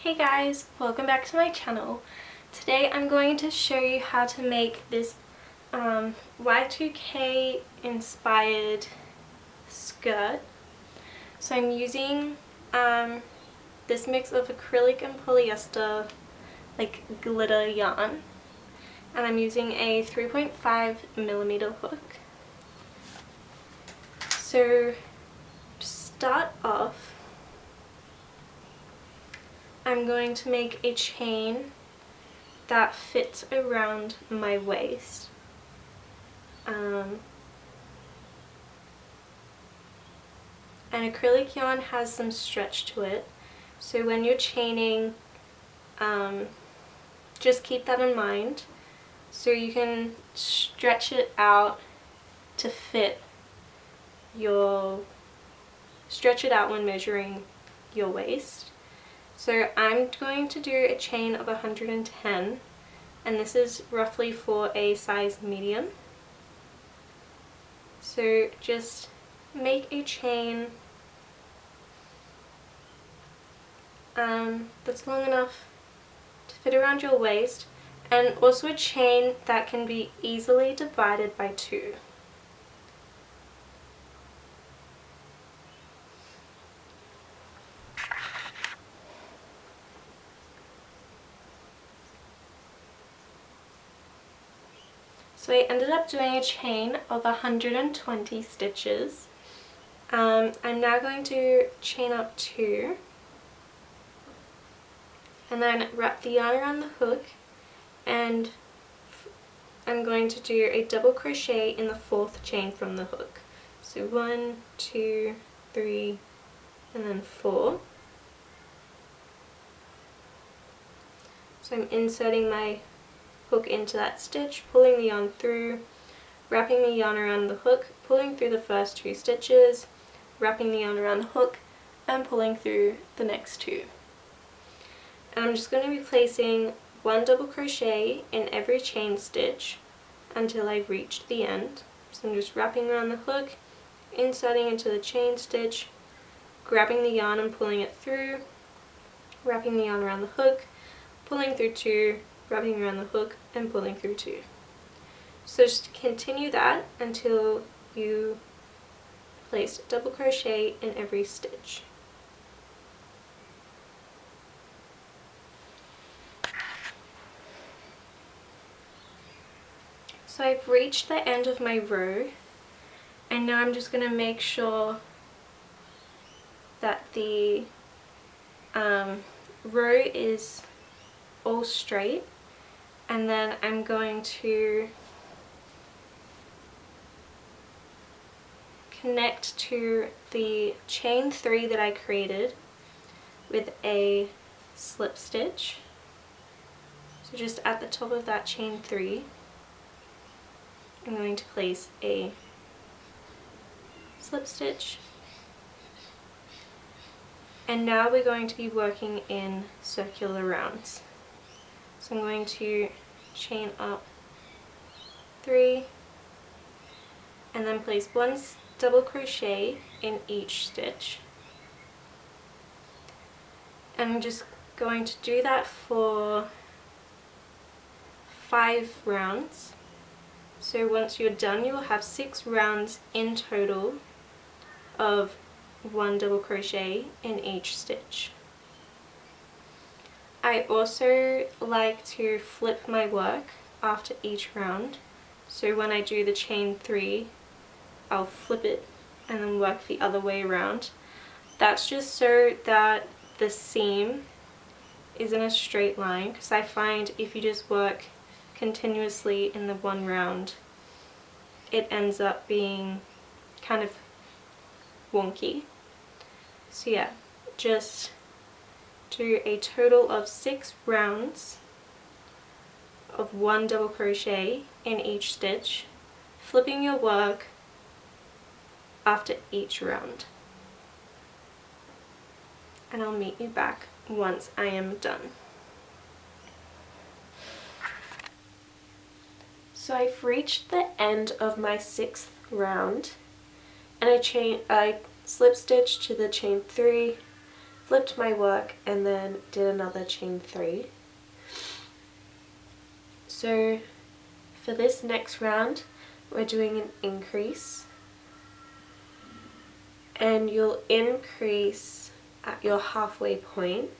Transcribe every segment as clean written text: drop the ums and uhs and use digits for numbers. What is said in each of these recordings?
Hey guys, welcome back to my channel. Today I'm going to show you how to make this Y2k inspired skirt. So I'm using this mix of acrylic and polyester like glitter yarn, and I'm using a 3.5mm hook. So to start off, I'm going to make a chain that fits around my waist. And acrylic yarn has some stretch to it, so when you're chaining, just keep that in mind so you can stretch it out to fit when measuring your waist. So I'm going to do a chain of 110, and this is roughly for a size medium. So just make a chain that's long enough to fit around your waist, and also a chain that can be easily divided by 2. So I ended up doing a chain of 120 stitches. I'm now going to chain up 2 and then wrap the yarn around the hook, and I'm going to do a double crochet in the 4th chain from the hook. So 1, 2, 3 and then 4. So I'm inserting my hook into that stitch, pulling the yarn through, wrapping the yarn around the hook, pulling through the first 2 stitches, wrapping the yarn around the hook and pulling through the next 2. And I'm just going to be placing 1 double crochet in every chain stitch until I've reached the end. So I'm just wrapping around the hook, inserting into the chain stitch, grabbing the yarn and pulling it through, wrapping the yarn around the hook, pulling through 2, wrapping around the hook and pulling through 2. So just continue that until you place a double crochet in every stitch. So I've reached the end of my row, and now I'm just going to make sure that the row is all straight, and then I'm going to connect to the chain 3 that I created with a slip stitch. So just at the top of that chain 3, I'm going to place a slip stitch, and now we're going to be working in circular rounds. So I'm going to chain up 3 and then place 1 double crochet in each stitch. And I'm just going to do that for 5 rounds. So once you're done, you will have 6 rounds in total of 1 double crochet in each stitch. I also like to flip my work after each round. So when I do the chain 3, I'll flip it and then work the other way around. That's just so that the seam is in a straight line, because I find if you just work continuously in the one round, it ends up being kind of wonky. So yeah, just do a total of 6 rounds of 1 double crochet in each stitch, flipping your work after each round. And I'll meet you back once I am done. So I've reached the end of my 6th round, and I slip stitch to the chain 3, flipped my work and then did another chain 3. So for this next round we're doing an increase, and you'll increase at your halfway point.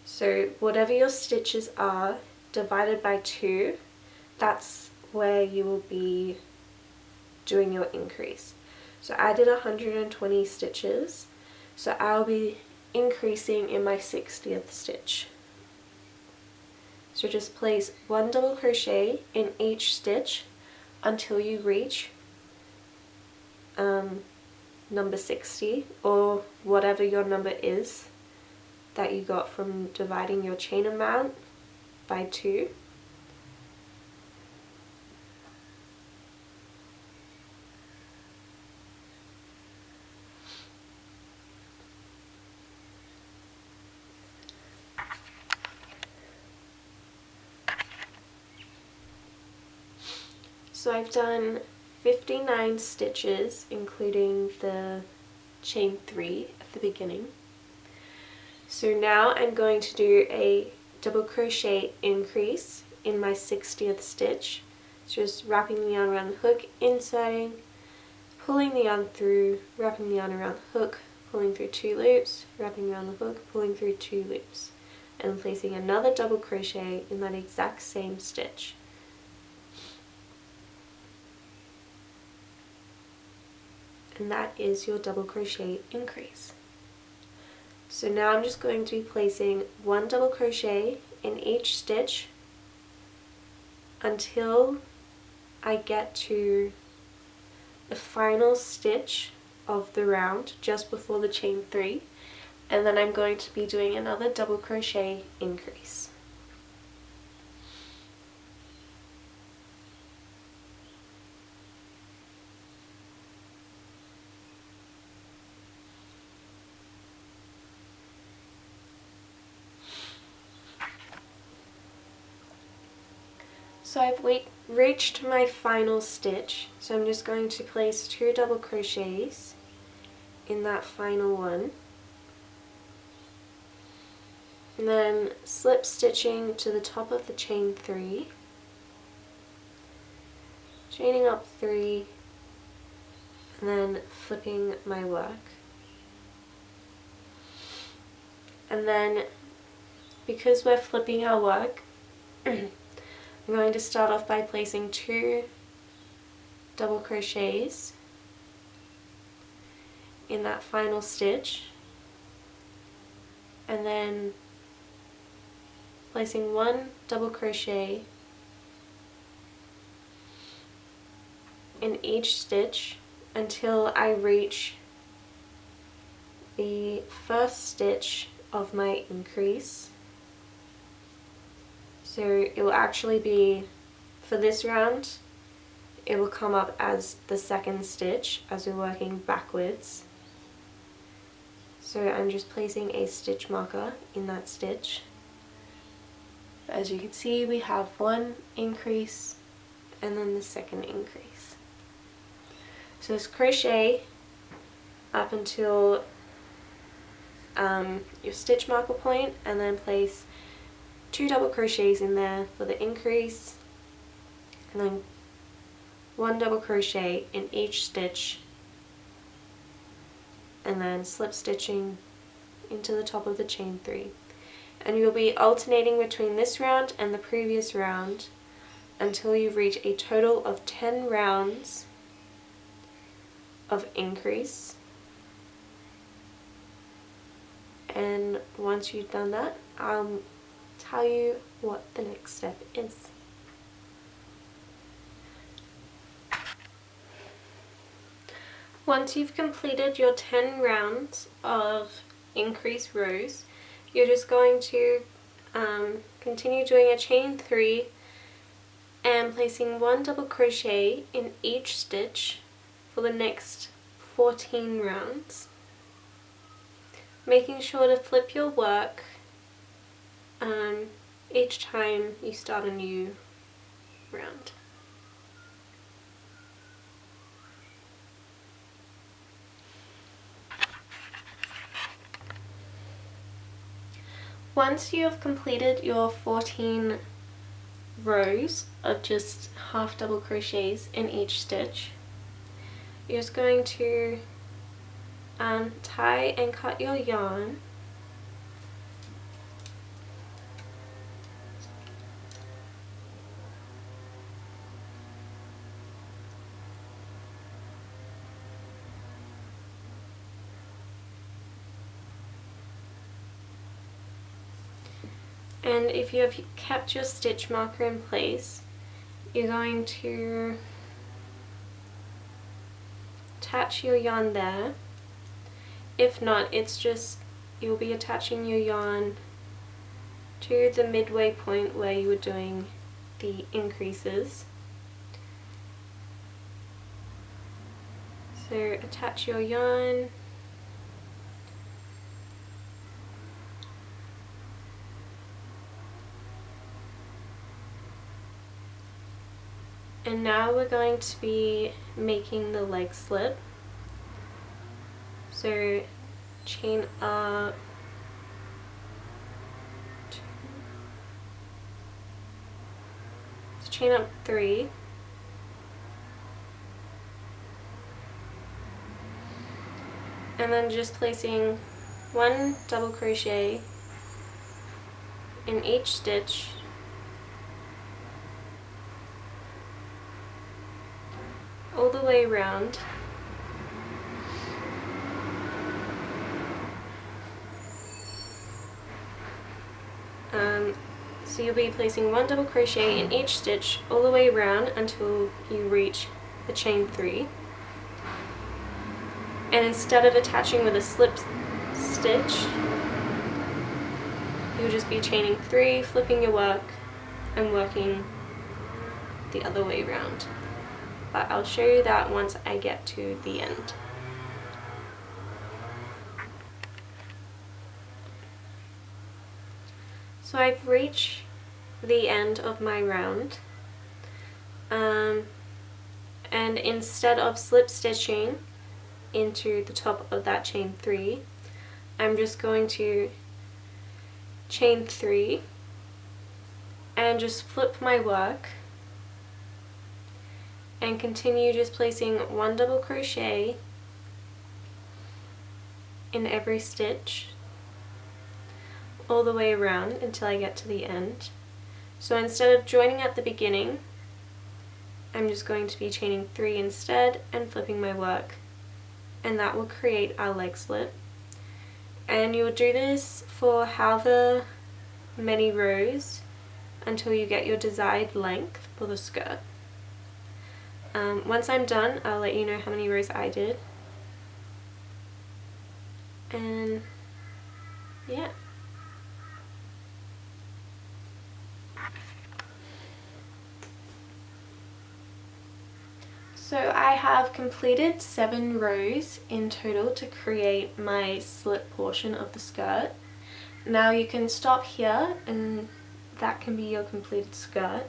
So whatever your stitches are divided by 2, that's where you will be doing your increase. So I did 120 stitches, so I'll be increasing in my 60th stitch. So just place 1 double crochet in each stitch until you reach number 60, or whatever your number is that you got from dividing your chain amount by 2. So I've done 59 stitches, including the chain 3 at the beginning. So now I'm going to do a double crochet increase in my 60th stitch. So just wrapping the yarn around the hook, inserting, pulling the yarn through, wrapping the yarn around the hook, pulling through 2 loops, wrapping around the hook, pulling through 2 loops, and placing another double crochet in that exact same stitch. And that is your double crochet increase. So now I'm just going to be placing 1 double crochet in each stitch until I get to the final stitch of the round just before the chain 3, and then I'm going to be doing another double crochet increase. So I've reached my final stitch, so I'm just going to place 2 double crochets in that final one, and then slip stitching to the top of the chain 3, chaining up 3, and then flipping my work. And then because we're flipping our work, I'm going to start off by placing 2 double crochets in that final stitch, and then placing 1 double crochet in each stitch until I reach the first stitch of my increase. So it will actually be, for this round, it will come up as the second stitch as we're working backwards. So I'm just placing a stitch marker in that stitch. As you can see, we have 1 increase and then the second increase. So just crochet up until your stitch marker point, and then place 2 double crochets in there for the increase, and then 1 double crochet in each stitch, and then slip stitching into the top of the chain 3. And you'll be alternating between this round and the previous round until you reach a total of 10 rounds of increase. And once you've done that, I'll tell you what the next step is. Once you've completed your 10 rounds of increase rows, you're just going to continue doing a chain 3 and placing 1 double crochet in each stitch for the next 14 rounds. Making sure to flip your work each time you start a new round. Once you have completed your 14 rows of just half double crochets in each stitch, you're just going to tie and cut your yarn. And if you have kept your stitch marker in place, you're going to attach your yarn there. If not, it's just you'll be attaching your yarn to the midway point where you were doing the increases. So attach your yarn. And now we're going to be making the leg slip. So chain up, chain up 3, and then just placing 1 double crochet in each stitch all the way around. So you'll be placing 1 double crochet in each stitch all the way around until you reach the chain 3. And instead of attaching with a slip stitch, you'll just be chaining 3, flipping your work, and working the other way around. But I'll show you that once I get to the end. So I've reached the end of my round, and instead of slip stitching into the top of that chain 3, I'm just going to chain 3 and just flip my work and continue just placing 1 double crochet in every stitch all the way around until I get to the end. So instead of joining at the beginning, I'm just going to be chaining 3 instead and flipping my work, and that will create our leg slip. And you'll do this for however many rows until you get your desired length for the skirt. Once I'm done, I'll let you know how many rows I did. And yeah. So I have completed 7 rows in total to create my slip portion of the skirt. Now you can stop here and that can be your completed skirt.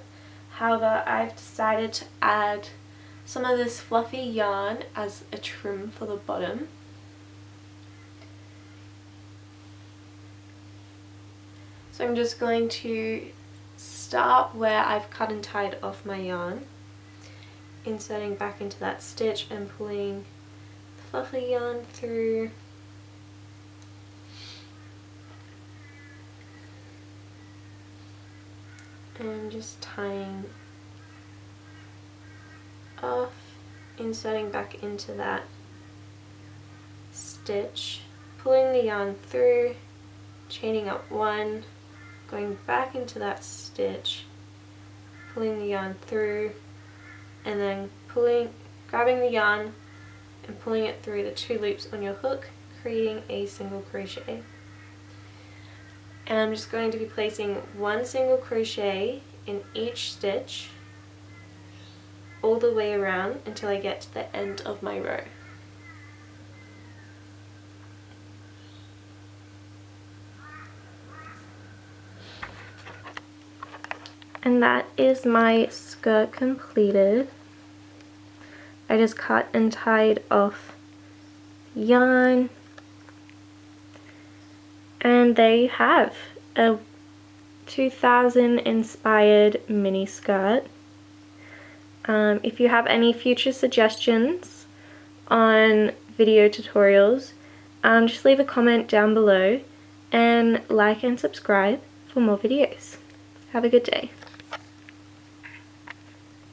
However, I've decided to add some of this fluffy yarn as a trim for the bottom. So I'm just going to start where I've cut and tied off my yarn, inserting back into that stitch and pulling the fluffy yarn through, and just tying off, inserting back into that stitch, pulling the yarn through, chaining up 1, going back into that stitch, pulling the yarn through, and then grabbing the yarn and pulling it through the 2 loops on your hook, creating a single crochet. And I'm just going to be placing 1 single crochet in each stitch all the way around until I get to the end of my row. And that is my skirt completed. I just cut and tied off yarn, and there you have a 2000 inspired mini skirt. If you have any future suggestions on video tutorials, just leave a comment down below and like and subscribe for more videos. Have a good day.